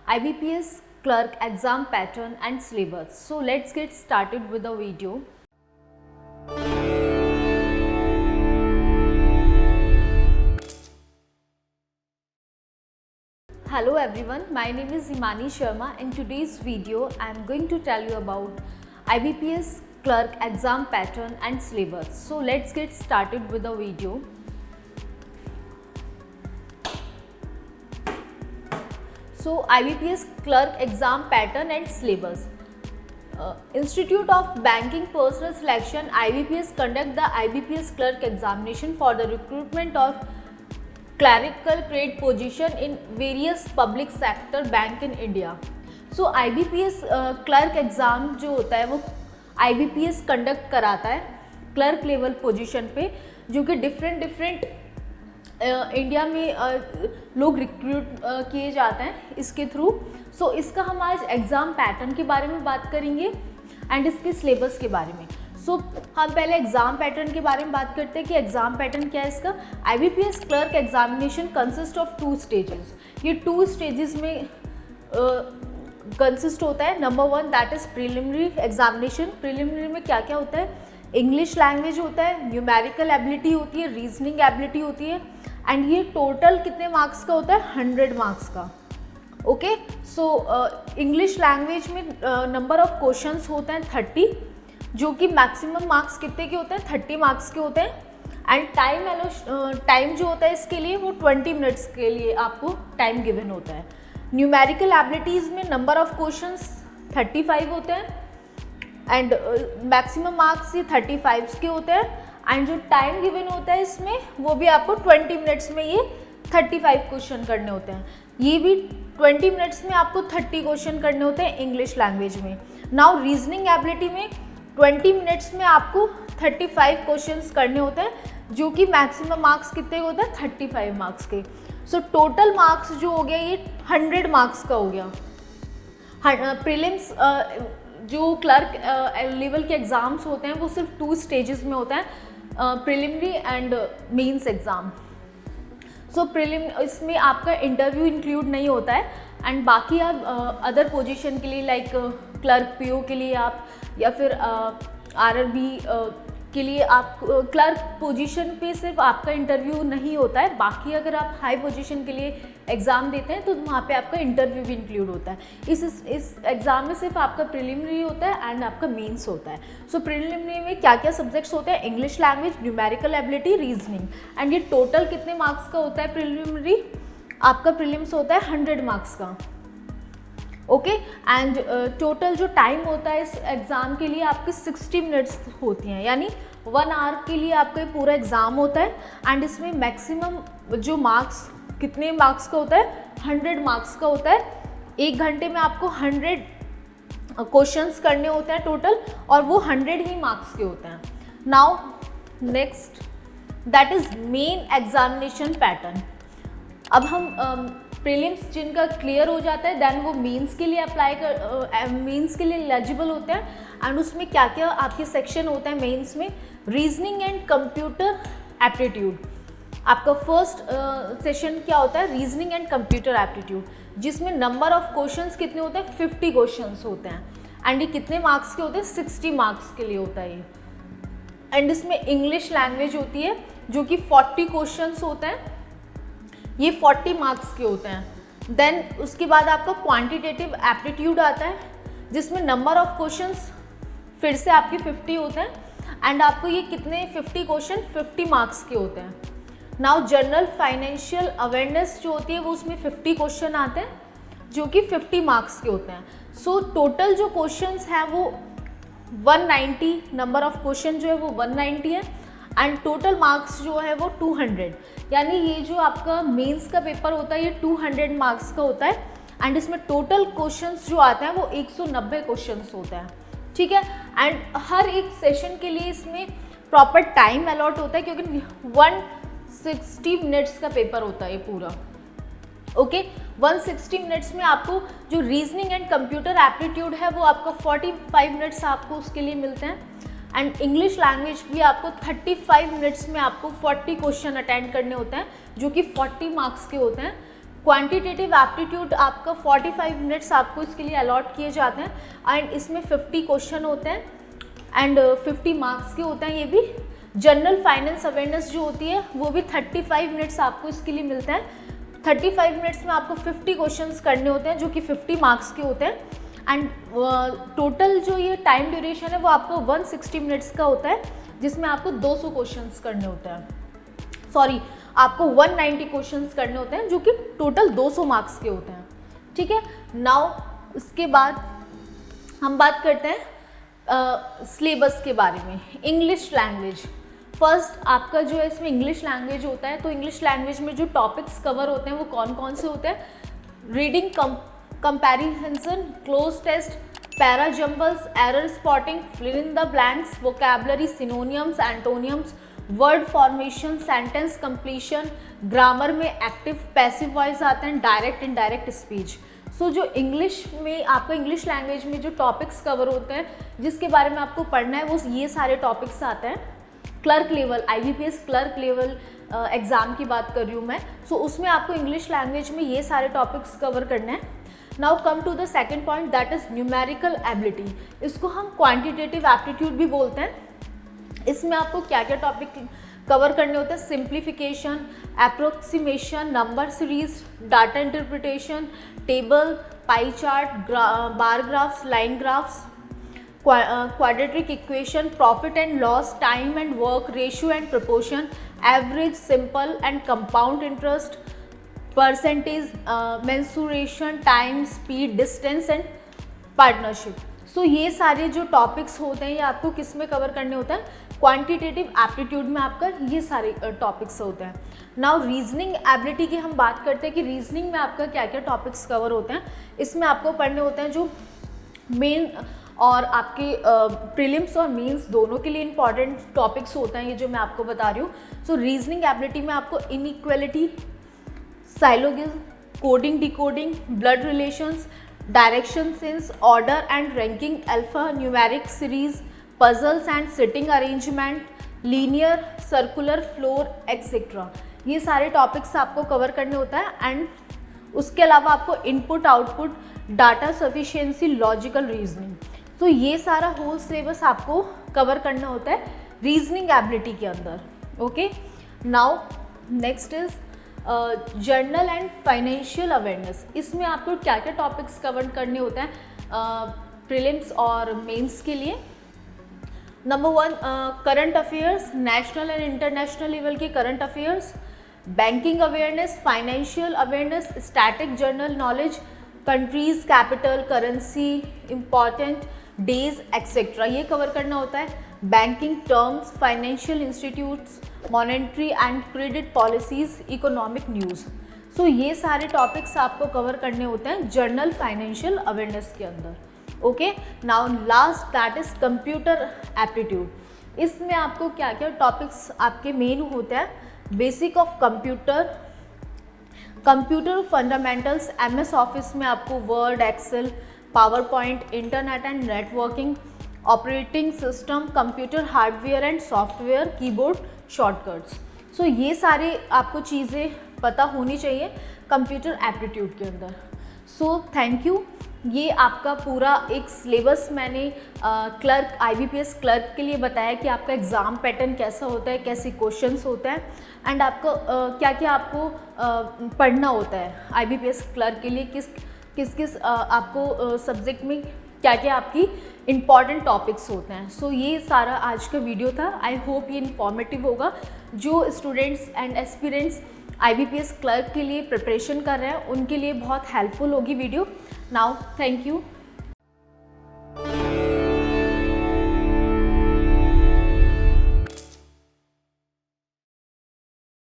IBPS clerk exam pattern and syllabus. So let's get started with the video. Hello everyone, my name is Himani Sharma. In today's video I am going to tell you about IBPS clerk exam pattern and syllabus. So let's get started with the video. So IBPS clerk exam pattern and syllabus. Institute of Banking Personnel Selection IBPS conduct the IBPS clerk examination for the recruitment of clerical grade position in various public sector bank in India. So IBPS clerk exam जो होता है वो IBPS conduct कराता है clerk level position पे, जो कि different India में लोग रिक्रूट किए जाते हैं इसके थ्रू. सो इसका हम आज एग्ज़ाम पैटर्न के बारे में बात करेंगे एंड इसके सिलेबस के बारे में. सो हम पहले एग्ज़ाम पैटर्न के बारे में बात करते हैं कि एग्ज़ाम पैटर्न क्या है इसका. IBPS clerk examination consist of 2 stages. ये 2 स्टेजेस में कंसिस्ट होता है. Number 1 that is preliminary examination. Preliminary में क्या क्या होता है? इंग्लिश लैंग्वेज होता है, न्यूमेरिकल एबिलिटी होती है, रीजनिंग एबिलिटी होती है एंड ये टोटल कितने मार्क्स का होता है? 100 मार्क्स का. ओके, सो इंग्लिश लैंग्वेज में नंबर ऑफ क्वेश्चंस होते हैं 30, जो कि मैक्सिमम मार्क्स कितने के होते हैं? 30 मार्क्स के होते हैं. एंड टाइम जो होता है इसके लिए वो 20 मिनट्स के लिए आपको टाइम गिवन होता है. न्यूमेरिकल एबिलिटीज़ में नंबर ऑफ क्वेश्चंस 35 होते हैं एंड मैक्सिमम मार्क्स ये 35 के होते हैं. एंड जो टाइम गिवन होता है इसमें वो भी आपको 20 मिनट्स में ये 35 क्वेश्चन करने होते हैं. ये भी 20 मिनट्स में आपको 30 क्वेश्चन करने होते हैं इंग्लिश लैंग्वेज में. नाउ रीजनिंग एबिलिटी में 20 मिनट्स में आपको 35 क्वेश्चंस करने होते हैं, जो कि मैक्सिमम मार्क्स कितने होते हैं? 35 मार्क्स के. सो टोटल मार्क्स जो हो गया ये 100 मार्क्स का हो गया. प्रीलिम्स जो क्लर्क लेवल के एग्ज़ाम्स होते हैं वो सिर्फ 2 स्टेजेस में होता है, प्रिलिमिनरी एंड मेंस एग्ज़ाम. सो इसमें आपका इंटरव्यू इंक्लूड नहीं होता है एंड बाकी आप अदर पोजीशन के लिए लाइक क्लर्क पीओ के लिए आप या फिर आरआरबी के लिए आप क्लर्क पोजीशन पे सिर्फ आपका इंटरव्यू नहीं होता है. बाकी अगर आप हाई पोजीशन के लिए एग्ज़ाम देते हैं तो वहाँ पे आपका इंटरव्यू भी इंक्लूड होता है. इस एग्ज़ाम में सिर्फ आपका प्रिलिमिनरी होता है एंड आपका मेंस होता है. सो प्रिलिमिनरी में क्या क्या सब्जेक्ट्स होते हैं? English language, numerical ability, reasoning. And ये टोटल कितने मार्क्स का होता है? प्रिलिमिनरी आपका प्रीलिम्स होता है 100 मार्क्स का. ओके, एंड टोटल जो टाइम होता है इस एग्ज़ाम के लिए आपकी 60 मिनट्स होती हैं, यानी 1 आवर के लिए आपका पूरा एग्ज़ाम होता है. एंड इसमें मैक्सिमम जो मार्क्स कितने मार्क्स का होता है? 100 मार्क्स का होता है. 1 घंटे में आपको 100 क्वेश्चंस करने होते हैं टोटल और वो 100 ही मार्क्स के होते हैं. Now next that is main examination pattern. अब हम प्रीलिम्स जिनका क्लियर हो जाता है देन वो मेंस के लिए मेंस के लिए एलिजिबल होते हैं. एंड उसमें क्या क्या आपके सेक्शन होता है मेंस में? Reasoning and computer aptitude. आपका फर्स्ट सेशन क्या होता है? रीजनिंग एंड कंप्यूटर एप्टीट्यूड, जिसमें नंबर ऑफ क्वेश्चंस कितने होते हैं? 50 क्वेश्चंस होते हैं. एंड ये कितने मार्क्स के होते हैं? 60 मार्क्स के लिए होता है ये. एंड इसमें इंग्लिश लैंग्वेज होती है जो कि 40 क्वेश्चंस होते हैं, ये 40 मार्क्स के होते हैं. देन उसके बाद आपका क्वांटिटेटिव एप्टीट्यूड आता है, जिसमें नंबर ऑफ क्वेश्चंस फिर से आपके 50 होते हैं एंड आपको ये कितने 50 क्वेश्चन 50 मार्क्स के होते हैं. नाउ जनरल फाइनेंशियल अवेयरनेस जो होती है वो उसमें 50 क्वेश्चन आते हैं, जो कि 50 मार्क्स के होते हैं. सो टोटल जो क्वेश्चंस हैं वो 190, नंबर ऑफ क्वेश्चन जो है वो 190 है एंड टोटल मार्क्स जो है वो 200. यानी ये जो आपका मेंस का पेपर होता है ये 200 मार्क्स का होता है. एंड इसमें टोटल क्वेश्चंस जो आते हैं वो 190 क्वेश्चंस होते हैं. ठीक है, एंड हर एक सेशन के लिए इसमें प्रॉपर टाइम अलॉट होता है, क्योंकि 160 मिनट्स का पेपर होता है ये पूरा. ओके, 160 मिनट्स में आपको जो रीजनिंग एंड कंप्यूटर एप्टीट्यूड है वो आपको 45 मिनट्स आपको उसके लिए मिलते हैं. एंड इंग्लिश लैंग्वेज भी आपको 35 मिनट्स में आपको 40 क्वेश्चन अटेंड करने होते हैं, जो कि 40 मार्क्स के होते हैं. क्वांटिटेटिव एप्टीट्यूड आपका 45 मिनट्स आपको इसके लिए अलॉट किए जाते हैं एंड इसमें 50 क्वेश्चन होते हैं एंड 50 मार्क्स के होते हैं। ये भी जनरल फाइनेंस अवेयरनेस जो होती है वो भी 35 मिनट्स आपको इसके लिए मिलता है। 35 मिनट्स में आपको 50 क्वेश्चंस करने होते हैं जो कि 50 मार्क्स के होते हैं एंड टोटल जो ये टाइम ड्यूरेशन है वो आपको 160 मिनट्स का होता है, जिसमें आपको 200 क्वेश्चंस करने होते हैं, सॉरी आपको 190 क्वेश्चंस करने होते हैं जो कि टोटल 200 मार्क्स के होते हैं। ठीक है, नाउ इसके बाद हम बात करते हैं सिलेबस के बारे में। इंग्लिश लैंग्वेज, फर्स्ट आपका जो है इसमें इंग्लिश लैंग्वेज होता है, तो इंग्लिश लैंग्वेज में जो टॉपिक्स कवर होते हैं वो कौन कौन से होते हैं? Reading comparison, close test, para jumbles, error spotting, fill in the blanks, vocabulary, synonyms, antonyms, word formation, sentence completion, grammar में एक्टिव पैसिव वॉइस आते हैं, डायरेक्ट इनडायरेक्ट स्पीच। सो जो इंग्लिश में आपका इंग्लिश लैंग्वेज में जो टॉपिक्स कवर होते हैं जिसके बारे में आपको पढ़ना है वो ये सारे टॉपिक्स आते हैं। Clerk level, IBPS clerk level exam की बात कर रही हूँ मैं, सो उसमें आपको इंग्लिश लैंग्वेज में ये सारे टॉपिक्स कवर करने हैं। Now come to the second point, that is numerical ability. इसको हम क्वान्टिटेटिव एप्टीट्यूड भी बोलते हैं। इसमें आपको क्या क्या टॉपिक कवर करने होते हैं? Simplification, approximation, number series, data interpretation, table, pie chart, bar graphs, line graphs, quadratic equation, profit and loss, time and work, ratio and proportion, average, simple and compound interest, percentage, mensuration, time, speed, distance and partnership. So ये सारे जो topics होते हैं ये आपको किस में cover करने होते हैं? क्वांटिटेटिव एप्टीट्यूड में आपका ये सारे टॉपिक्स होते हैं। नाउ रीजनिंग एबिलिटी की हम बात करते हैं कि रीजनिंग में आपका क्या क्या टॉपिक्स कवर होते हैं। इसमें आपको पढ़ने होते हैं जो मेन और आपके प्रीलिम्स और मेंस दोनों के लिए इंपॉर्टेंट टॉपिक्स होते हैं, ये जो मैं आपको बता रही हूँ। सो रीजनिंग एबिलिटी में आपको inequality, syllogism, coding decoding, blood relations, direction sense, order and ranking, alpha numeric series, puzzles and seating arrangement, linear circular floor etcetera, ये सारे टॉपिक्स आपको कवर करने होता है। एंड उसके अलावा आपको input output, data sufficiency, logical reasoning, तो ये सारा होल सिलेबस आपको कवर करना होता है रीजनिंग एबिलिटी के अंदर। Okay, now next is journal and financial awareness. इसमें आपको क्या क्या टॉपिक्स कवर करने होते हैं प्रीलिम्स और मेंस के लिए? Number 1, current affairs, national and international level के current affairs, banking awareness, financial awareness, static general knowledge, countries, capital, currency, important days etcetera, ये कवर करना होता है। Banking terms, financial institutes, monetary and credit policies, economic news. So ये सारे topics आपको cover करने होते हैं जर्नल फाइनेंशियल अवेयरनेस के अंदर। Okay, now last that is computer aptitude. इसमें आपको क्या क्या टॉपिक्स आपके मेन होते हैं? Basic of computer, computer fundamentals, MS office में आपको Word, Excel, PowerPoint, internet and networking, operating system, computer hardware and software, keyboard shortcuts. So ये सारे आपको चीज़ें पता होनी चाहिए कंप्यूटर एप्टीट्यूड के अंदर। सो थैंक यू, ये आपका पूरा एक सिलेबस मैंने क्लर्क IBPS क्लर्क के लिए बताया कि आपका एग्ज़ाम पैटर्न कैसा होता है, कैसे क्वेश्चंस होते हैं एंड आपको क्या क्या आपको पढ़ना होता है IBPS क्लर्क के लिए, किस आपको सब्जेक्ट में क्या क्या आपकी इम्पॉर्टेंट टॉपिक्स होते हैं। सो ये सारा आज का वीडियो था। आई होप ये इन्फॉर्मेटिव होगा। जो students and aspirants IBPS clerk के लिए प्रिपरेशन कर रहे हैं उनके लिए बहुत हेल्पफुल होगी वीडियो। Now thank you.